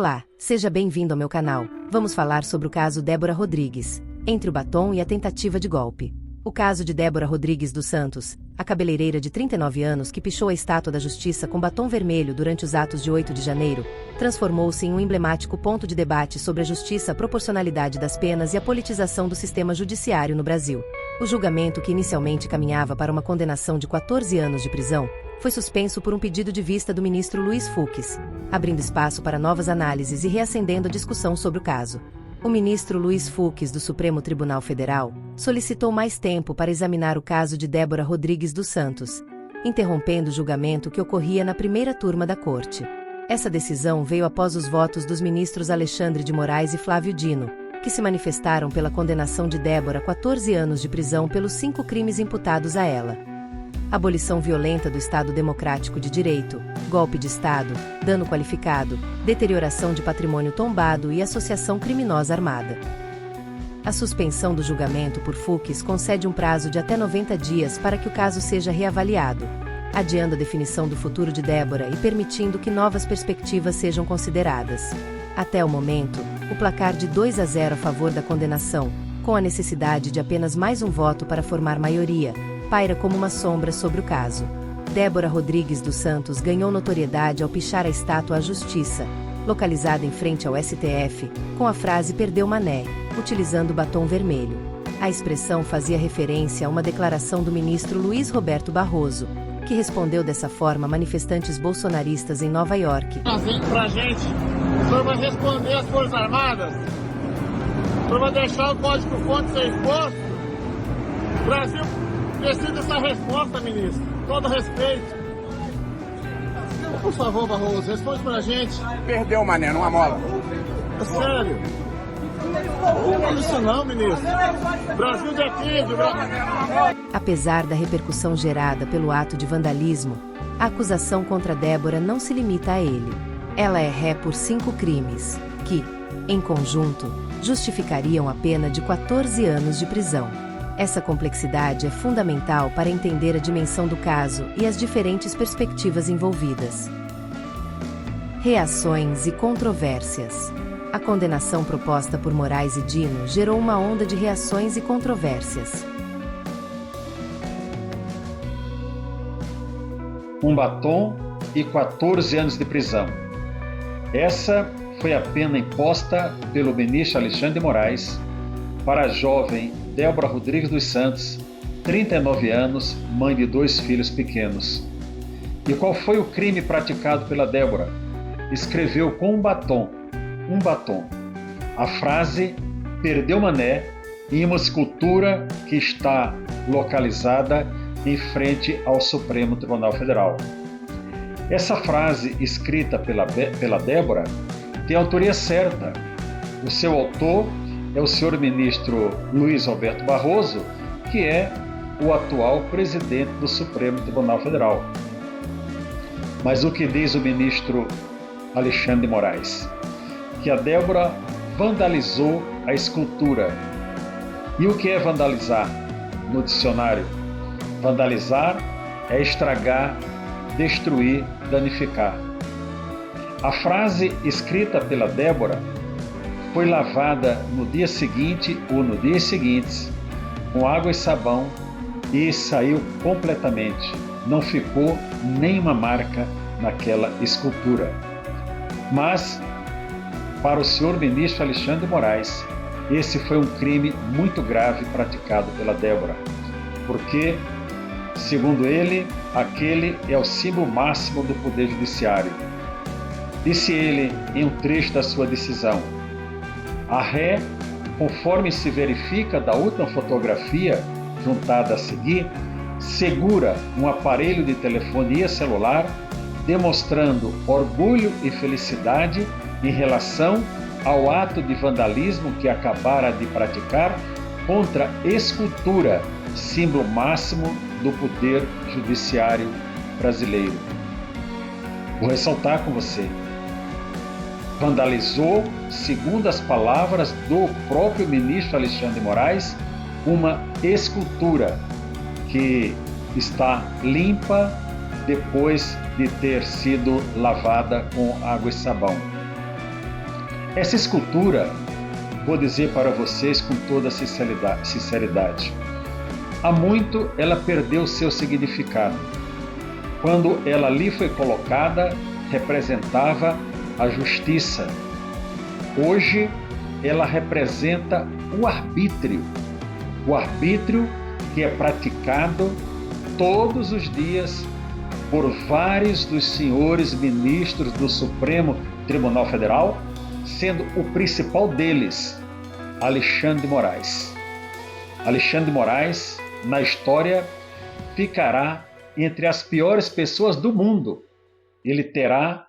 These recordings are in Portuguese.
Olá, seja bem-vindo ao meu canal. Vamos falar sobre o caso Débora Rodrigues, entre o batom e a tentativa de golpe. O caso de Débora Rodrigues dos Santos, a cabeleireira de 39 anos que pichou a estátua da Justiça com batom vermelho durante os atos de 8 de janeiro, transformou-se em um emblemático ponto de debate sobre a justiça, a proporcionalidade das penas e a politização do sistema judiciário no Brasil. O julgamento, que inicialmente caminhava para uma condenação de 14 anos de prisão, foi suspenso por um pedido de vista do ministro Luiz Fux, abrindo espaço para novas análises e reacendendo a discussão sobre o caso. O ministro Luiz Fux, do Supremo Tribunal Federal, solicitou mais tempo para examinar o caso de Débora Rodrigues dos Santos, interrompendo o julgamento que ocorria na primeira turma da Corte. Essa decisão veio após os votos dos ministros Alexandre de Moraes e Flávio Dino, que se manifestaram pela condenação de Débora a 14 anos de prisão pelos 5 crimes imputados a ela: abolição violenta do Estado Democrático de Direito, golpe de Estado, dano qualificado, deterioração de patrimônio tombado e associação criminosa armada. A suspensão do julgamento por Fux concede um prazo de até 90 dias para que o caso seja reavaliado, adiando a definição do futuro de Débora e permitindo que novas perspectivas sejam consideradas. Até o momento, o placar de 2-0 a favor da condenação, com a necessidade de apenas mais um voto para formar maioria, paira como uma sombra sobre o caso. Débora Rodrigues dos Santos ganhou notoriedade ao pichar a estátua à Justiça, localizada em frente ao STF, com a frase "Perdeu Mané", utilizando batom vermelho. A expressão fazia referência a uma declaração do ministro Luiz Roberto Barroso, que respondeu dessa forma a manifestantes bolsonaristas em Nova York. Pra gente, o senhor vai responder às Forças Armadas? O senhor vai deixar o código-fonte ser exposto? O Brasil precisa dessa resposta, ministro. Todo respeito. Por favor, Barroso, responde pra gente. Perdeu, Mané, numa mola. É sério? Não é isso não, ministro. Brasil defende, Apesar da repercussão gerada pelo ato de vandalismo, a acusação contra Débora não se limita a ele. Ela é ré por 5 crimes, que, em conjunto, justificariam a pena de 14 anos de prisão. Essa complexidade é fundamental para entender a dimensão do caso e as diferentes perspectivas envolvidas. Reações e controvérsias. A condenação proposta por Moraes e Dino gerou uma onda de reações e controvérsias. Um batom e 14 anos de prisão. Essa foi a pena imposta pelo ministro Alexandre de Moraes para a jovem Débora Rodrigues dos Santos, 39 anos, mãe de 2 filhos pequenos. E qual foi o crime praticado pela Débora? Escreveu com um batom, a frase "Perdeu Mané" em uma escultura que está localizada em frente ao Supremo Tribunal Federal. Essa frase, escrita pela Débora, tem autoria certa. O seu autor é o senhor ministro Luiz Roberto Barroso, que é o atual presidente do Supremo Tribunal Federal. Mas o que diz o ministro Alexandre de Moraes? Que a Débora vandalizou a escultura. E o que é vandalizar? No dicionário, vandalizar é estragar, destruir, danificar. A frase escrita pela Débora foi lavada no dia seguinte ou no dias seguintes com água e sabão e saiu completamente. Não ficou nenhuma marca naquela escultura. Mas, para o senhor ministro Alexandre de Moraes, esse foi um crime muito grave praticado pela Débora, porque, segundo ele, aquele é o símbolo máximo do Poder Judiciário. Disse ele em um trecho da sua decisão: a ré, conforme se verifica da última fotografia juntada a seguir, segura um aparelho de telefonia celular, demonstrando orgulho e felicidade em relação ao ato de vandalismo que acabara de praticar contra a escultura, símbolo máximo do Poder Judiciário brasileiro. Vou ressaltar com você. Vandalizou, segundo as palavras do próprio ministro Alexandre de Moraes, uma escultura que está limpa depois de ter sido lavada com água e sabão. Essa escultura, vou dizer para vocês com toda sinceridade, há muito ela perdeu seu significado. Quando ela ali foi colocada, representava a justiça. Hoje, ela representa o arbítrio que é praticado todos os dias por vários dos senhores ministros do Supremo Tribunal Federal, sendo o principal deles Alexandre de Moraes. Alexandre de Moraes, na história, ficará entre as piores pessoas do mundo. Ele terá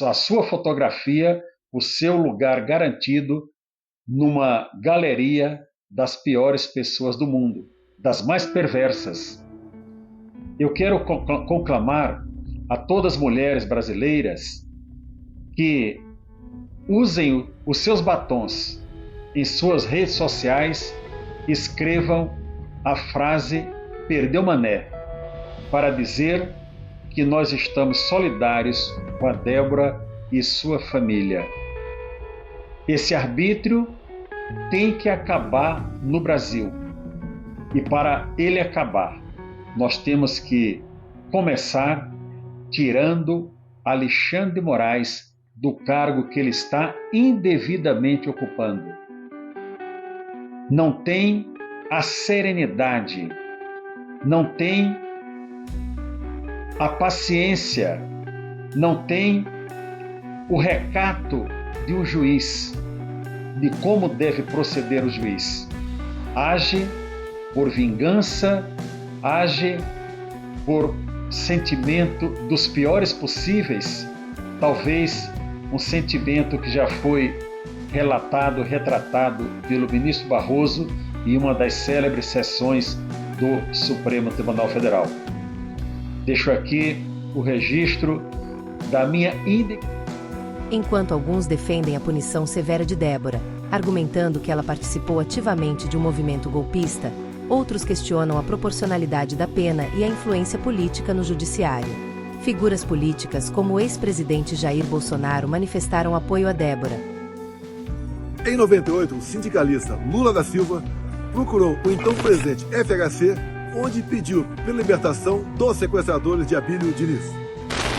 a sua fotografia, o seu lugar garantido numa galeria das piores pessoas do mundo, das mais perversas. Eu quero conclamar a todas as mulheres brasileiras que usem os seus batons em suas redes sociais, escrevam a frase "Perdeu Mané", para dizer que nós estamos solidários com a Débora e sua família. Esse arbítrio tem que acabar no Brasil. E para ele acabar, nós temos que começar tirando Alexandre de Moraes do cargo que ele está indevidamente ocupando. Não tem a serenidade, não tem a paciência, não tem o recato de um juiz, de como deve proceder o juiz. Age por vingança, age por sentimento dos piores possíveis, talvez um sentimento que já foi retratado pelo ministro Barroso em uma das célebres sessões do Supremo Tribunal Federal. Deixo aqui o registro da minha indignação. Enquanto alguns defendem a punição severa de Débora, argumentando que ela participou ativamente de um movimento golpista, outros questionam a proporcionalidade da pena e a influência política no judiciário. Figuras políticas como o ex-presidente Jair Bolsonaro manifestaram apoio a Débora. Em 98, o sindicalista Lula da Silva procurou o então presidente FHC, onde pediu pela libertação dos sequestradores de Abílio Diniz.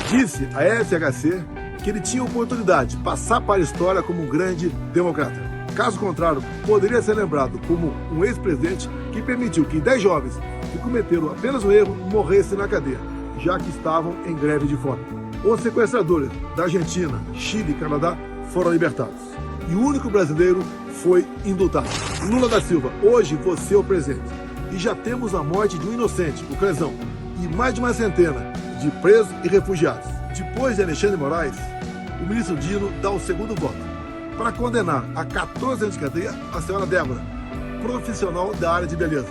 Disse a FHC que ele tinha oportunidade de passar para a história como um grande democrata. Caso contrário, poderia ser lembrado como um ex-presidente que permitiu que 10 jovens que cometeram apenas um erro morressem na cadeia, já que estavam em greve de fome. Os sequestradores da Argentina, Chile e Canadá foram libertados. E o único brasileiro foi indultado. Lula da Silva, hoje você é o presidente. E já temos a morte de um inocente, o Crezão, e mais de uma centena de presos e refugiados. Depois de Alexandre de Moraes, o ministro Dino dá o segundo voto para condenar a 14 anos de cadeia a senhora Débora, profissional da área de beleza,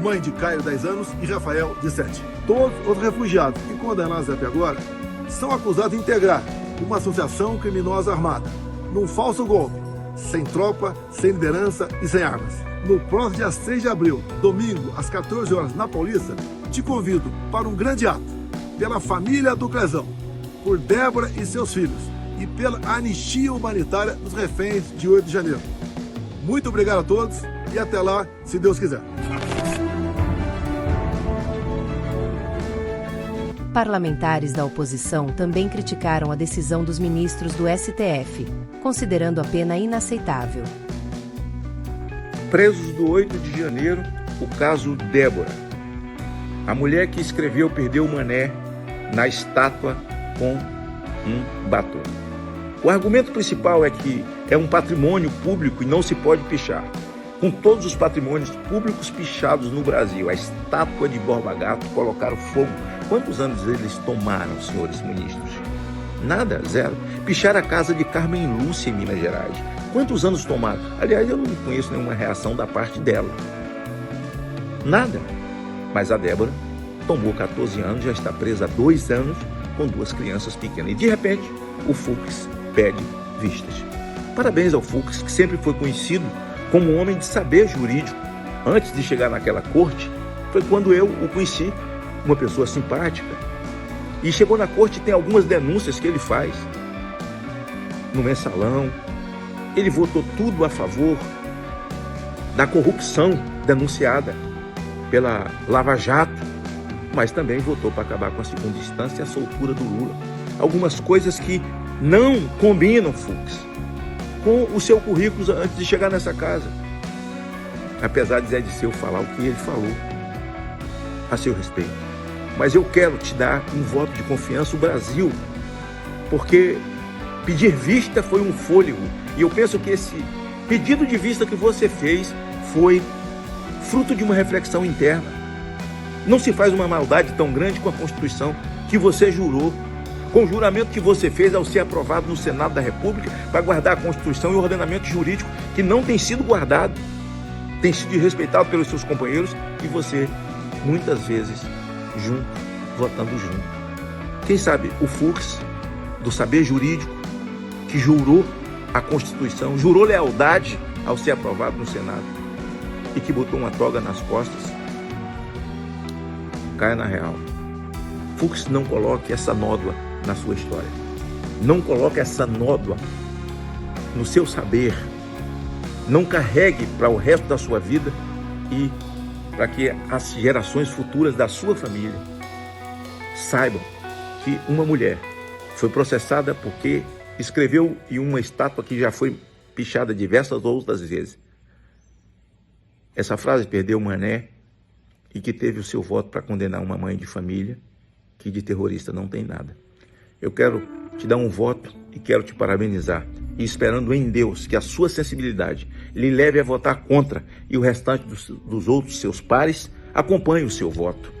mãe de Caio, 10 anos, e Rafael, de 7. Todos os refugiados e condenados até agora são acusados de integrar uma associação criminosa armada, num falso golpe, sem tropa, sem liderança e sem armas. No próximo dia 6 de abril, domingo, às 14 horas, na Paulista, te convido para um grande ato pela família do Crezão, por Débora e seus filhos, e pela anistia humanitária dos reféns de 8 de janeiro. Muito obrigado a todos e até lá, se Deus quiser. Parlamentares da oposição também criticaram a decisão dos ministros do STF, considerando a pena inaceitável. Presos do 8 de janeiro, o caso Débora. A mulher que escreveu "Perdeu o Mané" na estátua com um batom. O argumento principal é que é um patrimônio público e não se pode pichar. Com todos os patrimônios públicos pichados no Brasil, a estátua de Borba Gato colocaram fogo. Quantos anos eles tomaram, senhores ministros? Nada, zero. Picharam a casa de Carmen Lúcia, em Minas Gerais. Quantos anos tomaram? Aliás, eu não conheço nenhuma reação da parte dela. Nada. Mas a Débora tomou 14 anos, já está presa há 2 anos, com 2 crianças pequenas. E de repente, o Fux pede vistas. Parabéns ao Fux, que sempre foi conhecido como um homem de saber jurídico. Antes de chegar naquela corte, foi quando eu o conheci, uma pessoa simpática. E chegou na corte e tem algumas denúncias que ele faz no Mensalão, ele votou tudo a favor da corrupção denunciada pela Lava Jato, mas também votou para acabar com a segunda instância e a soltura do Lula. Algumas coisas que não combinam, Fux, com o seu currículo antes de chegar nessa casa. Apesar de Zé Disseu falar o que ele falou a seu respeito. Mas eu quero te dar um voto de confiança, o Brasil, porque pedir vista foi um fôlego. E eu penso que esse pedido de vista que você fez foi fruto de uma reflexão interna. Não se faz uma maldade tão grande com a Constituição que você jurou, com o juramento que você fez ao ser aprovado no Senado da República para guardar a Constituição e o ordenamento jurídico que não tem sido guardado, tem sido respeitado pelos seus companheiros e você, muitas vezes, junto, votando junto. Quem sabe o Fux, do saber jurídico, que jurou a Constituição, jurou lealdade ao ser aprovado no Senado e que botou uma toga nas costas, caia na real. Fux, não coloque essa nódoa na sua história. Não coloque essa nódoa no seu saber. Não carregue para o resto da sua vida e para que as gerações futuras da sua família saibam que uma mulher foi processada porque escreveu em uma estátua que já foi pichada diversas outras vezes. Essa frase perdeu o mané e que teve o seu voto para condenar uma mãe de família que de terrorista não tem nada. Eu quero te dar um voto e quero te parabenizar, e esperando em Deus que a sua sensibilidade lhe leve a votar contra e o restante dos outros seus pares acompanhe o seu voto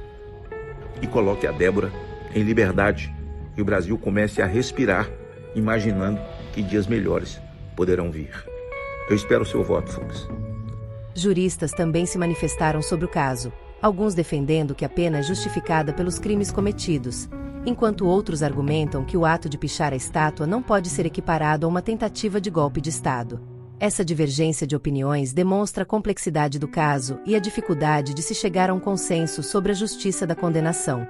e coloque a Débora em liberdade e o Brasil comece a respirar, imaginando que dias melhores poderão vir. Eu espero o seu voto, Fux. Juristas também se manifestaram sobre o caso, alguns defendendo que a pena é justificada pelos crimes cometidos, enquanto outros argumentam que o ato de pichar a estátua não pode ser equiparado a uma tentativa de golpe de Estado. Essa divergência de opiniões demonstra a complexidade do caso e a dificuldade de se chegar a um consenso sobre a justiça da condenação.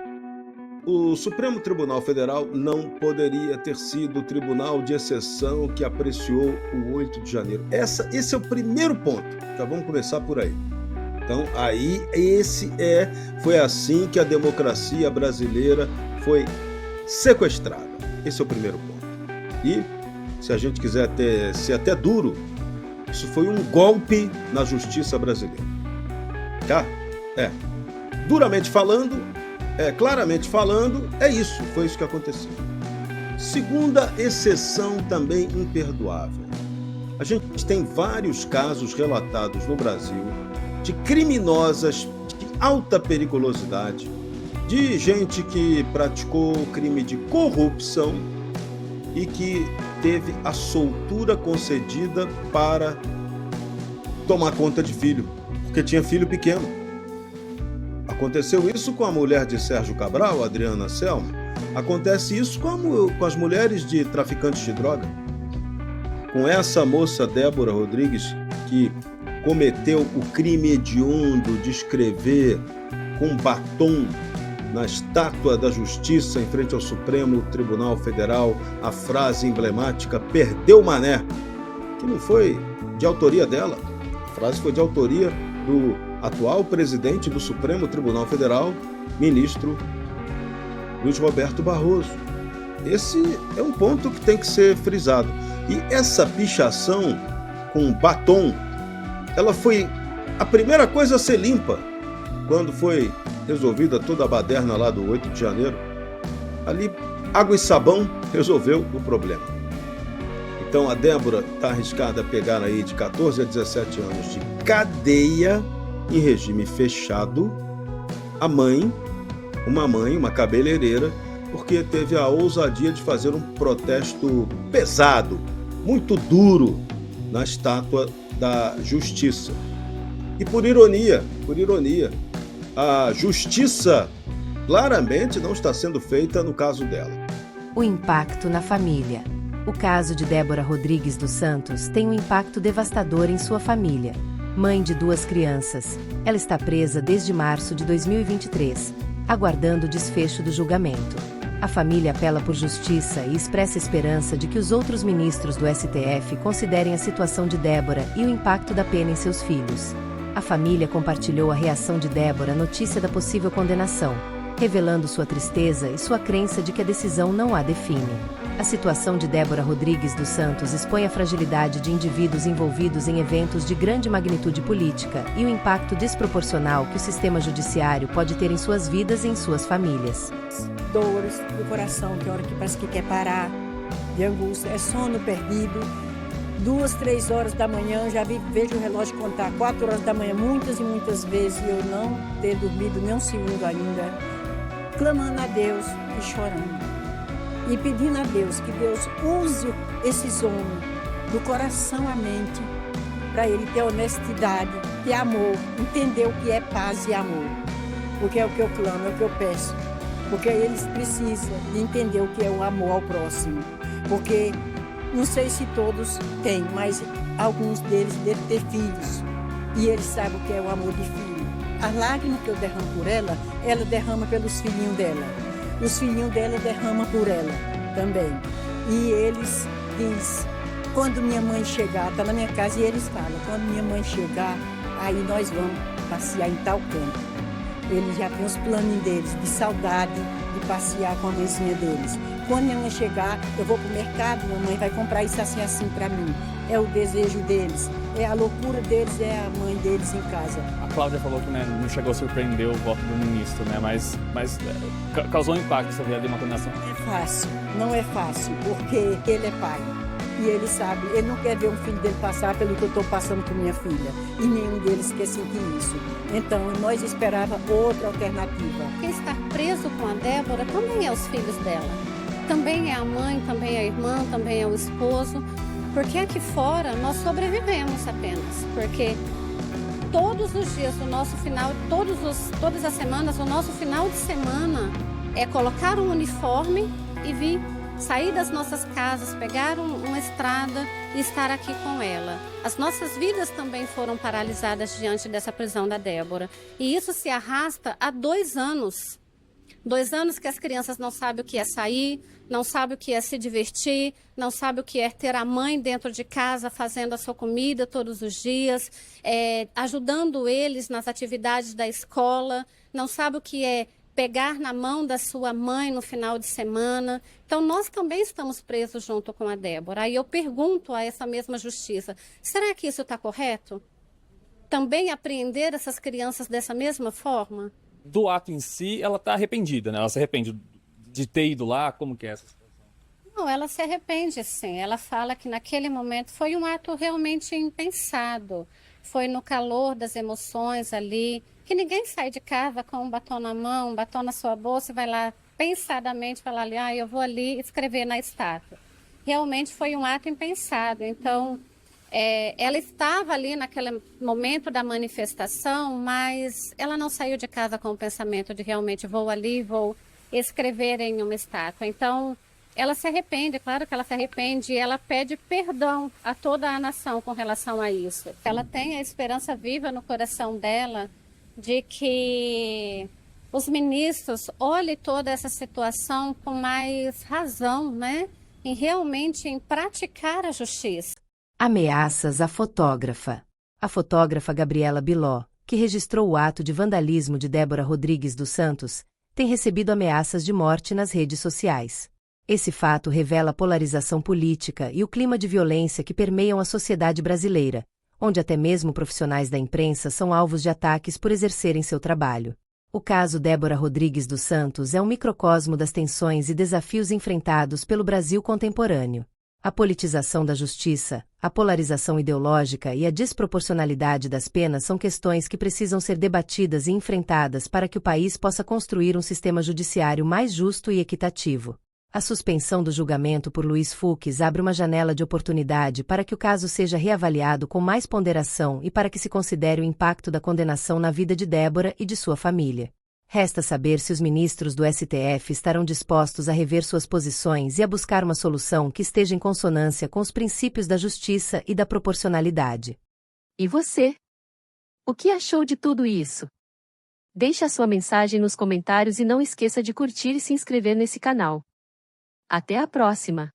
O Supremo Tribunal Federal não poderia ter sido o tribunal de exceção que apreciou o 8 de janeiro. Esse é o primeiro ponto. Já vamos começar por aí. Então, foi assim que a democracia brasileira foi sequestrada. Esse é o primeiro ponto. E, se a gente quiser ser até duro, isso foi um golpe na justiça brasileira. Tá? Duramente falando, claramente falando, isso, foi isso que aconteceu. Segunda exceção também imperdoável. A gente tem vários casos relatados no Brasil de criminosas de alta periculosidade, de gente que praticou crime de corrupção e que teve a soltura concedida para tomar conta de filho, porque tinha filho pequeno. Aconteceu isso com a mulher de Sérgio Cabral, Adriana Selma. Acontece isso com as mulheres de traficantes de droga. Com essa moça Débora Rodrigues, que cometeu o crime hediondo de escrever com batom na estátua da Justiça em frente ao Supremo Tribunal Federal a frase emblemática "perdeu o mané", que não foi de autoria dela. A frase foi de autoria do atual presidente do Supremo Tribunal Federal, ministro Luiz Roberto Barroso. Esse é um ponto que tem que ser frisado. E essa pichação com batom, ela foi a primeira coisa a ser limpa quando foi resolvida toda a baderna lá do 8 de janeiro. Ali, água e sabão resolveu o problema. Então a Débora está arriscada a pegar aí de 14 a 17 anos de cadeia em regime fechado. Uma cabeleireira, porque teve a ousadia de fazer um protesto pesado, muito duro, na estátua da Justiça. E por ironia, a justiça claramente não está sendo feita no caso dela. O impacto na família. O caso de Débora Rodrigues dos Santos tem um impacto devastador em sua família. Mãe de 2 crianças, ela está presa desde março de 2023, aguardando o desfecho do julgamento. A família apela por justiça e expressa esperança de que os outros ministros do STF considerem a situação de Débora e o impacto da pena em seus filhos. A família compartilhou a reação de Débora à notícia da possível condenação, revelando sua tristeza e sua crença de que a decisão não a define. A situação de Débora Rodrigues dos Santos expõe a fragilidade de indivíduos envolvidos em eventos de grande magnitude política e o impacto desproporcional que o sistema judiciário pode ter em suas vidas e em suas famílias. Dores do coração, que hora que parece que quer parar, de angústia, é sono perdido. 2, 3 horas da manhã, já vejo o relógio contar 4 horas da manhã, muitas e muitas vezes, e eu não ter dormido nem um segundo ainda, clamando a Deus e chorando. E pedindo a Deus que Deus use esses homens do coração à mente, para ele ter honestidade, ter amor, entender o que é paz e amor. Porque é o que eu clamo, é o que eu peço. Porque eles precisam de entender o que é o amor ao próximo. Porque não sei se todos têm, mas alguns deles devem ter filhos. E eles sabem o que é o amor de filho. A lágrima que eu derramo por ela derrama pelos filhinhos dela. Os filhinhos dela derramam por ela também. E eles dizem, quando minha mãe chegar, está na minha casa, e eles falam, quando minha mãe chegar, aí nós vamos passear em tal canto. Eles já têm os planos deles, de saudade, de passear com a mãezinha deles. Quando minha mãe chegar, eu vou para o mercado, minha mãe vai comprar isso assim, assim para mim. É o desejo deles, é a loucura deles, é a mãe deles em casa. A Cláudia falou que não chegou a surpreender o voto do ministro, né? Mas causou um impacto você ver ali uma condenação. Não é fácil, porque ele é pai. E ele sabe, ele não quer ver um filho dele passar pelo que eu estou passando com minha filha. E nenhum deles quer sentir isso. Então, nós esperávamos outra alternativa. Quem está preso com a Débora também é os filhos dela. Também é a mãe, também é a irmã, também é o esposo. Porque aqui fora nós sobrevivemos apenas. Porque todos os dias do nosso final, todas as semanas, o nosso final de semana é colocar um uniforme e vir sair das nossas casas, pegar uma estrada e estar aqui com ela. As nossas vidas também foram paralisadas diante dessa prisão da Débora. E isso se arrasta há 2 anos. 2 anos que as crianças não sabem o que é sair, não sabem o que é se divertir, não sabem o que é ter a mãe dentro de casa fazendo a sua comida todos os dias, ajudando eles nas atividades da escola, não sabem o que é pegar na mão da sua mãe no final de semana. Então, nós também estamos presos junto com a Débora. Aí eu pergunto a essa mesma justiça, será que isso está correto? Também apreender essas crianças dessa mesma forma? Do ato em si, ela está arrependida, né? Ela se arrepende de ter ido lá, como que é essa situação? Não, ela se arrepende, sim. Ela fala que naquele momento foi um ato realmente impensado. Foi no calor das emoções ali, que ninguém sai de casa com um batom na mão, um batom na sua bolsa e vai lá pensadamente falar ali, eu vou ali escrever na estátua. Realmente foi um ato impensado. Então, ela estava ali naquele momento da manifestação, mas ela não saiu de casa com o pensamento de realmente vou ali, vou escrever em uma estátua. Então, ela se arrepende, claro que ela se arrepende, e ela pede perdão a toda a nação com relação a isso. Ela tem a esperança viva no coração dela de que os ministros olhem toda essa situação com mais razão, né? E realmente em praticar a justiça. Ameaças à fotógrafa. A fotógrafa Gabriela Biló, que registrou o ato de vandalismo de Débora Rodrigues dos Santos, tem recebido ameaças de morte nas redes sociais. Esse fato revela a polarização política e o clima de violência que permeiam a sociedade brasileira, onde até mesmo profissionais da imprensa são alvos de ataques por exercerem seu trabalho. O caso Débora Rodrigues dos Santos é um microcosmo das tensões e desafios enfrentados pelo Brasil contemporâneo. A politização da justiça, a polarização ideológica e a desproporcionalidade das penas são questões que precisam ser debatidas e enfrentadas para que o país possa construir um sistema judiciário mais justo e equitativo. A suspensão do julgamento por Luiz Fux abre uma janela de oportunidade para que o caso seja reavaliado com mais ponderação e para que se considere o impacto da condenação na vida de Débora e de sua família. Resta saber se os ministros do STF estarão dispostos a rever suas posições e a buscar uma solução que esteja em consonância com os princípios da justiça e da proporcionalidade. E você? O que achou de tudo isso? Deixe a sua mensagem nos comentários e não esqueça de curtir e se inscrever nesse canal. Até a próxima!